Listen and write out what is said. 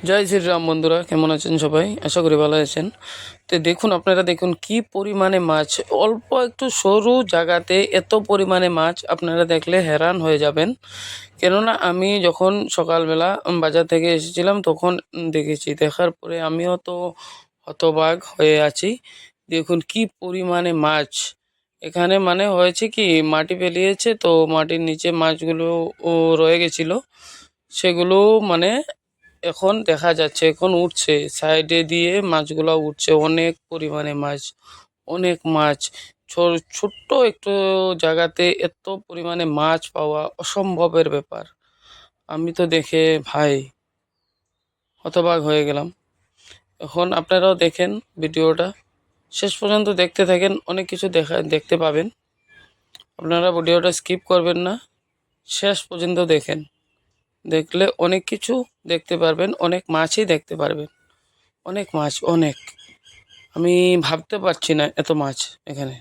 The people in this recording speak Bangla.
জয় শ্রীরাম বন্ধুরা, কেমন আছেন সবাই? আশা করি ভালো আছেন। তো দেখুন, আপনারা দেখুন কি পরিমাণে মাছ, অল্প একটু সরু জায়গাতে এত পরিমাণে মাছ আপনারা দেখলে हैरान হয়ে যাবেন। কেননা আমি যখন সকালবেলা বাজার থেকে এসেছিলাম তখন দেখেছি, দেখার পরে আমিও তো হতবাক হয়ে আছি। দেখুন কি পরিমাণে মাছ এখানে, মানে হয়েছে কি, মাটি ফেলিয়েছে তো মাটির নিচে মাছগুলো রয়ে গেছিলো, সেগুলো মানে এখন দেখা যাচ্ছে, এখন উঠছে, সাইডে দিয়ে মাছগুলো উঠছে, অনেক পরিমাণে মাছ, অনেক মাছ। ছোট্ট একটু জায়গাতে এত পরিমাণে মাছ পাওয়া অসম্ভবের ব্যাপার। আমি তো দেখে ভাই হতবাক হয়ে গেলাম। এখন আপনারাও দেখেন, ভিডিওটা শেষ পর্যন্ত দেখতে থাকেন, অনেক কিছু দেখতে পাবেন। আপনারা ভিডিওটা স্কিপ করবেন না, শেষ পর্যন্ত দেখেন। দেখলে অনেক কিছু দেখতে পারবেন, অনেক মাছই দেখতে পারবেন, অনেক মাছ, অনেক। আমি ভাবতে পারছি না এত মাছ এখানে।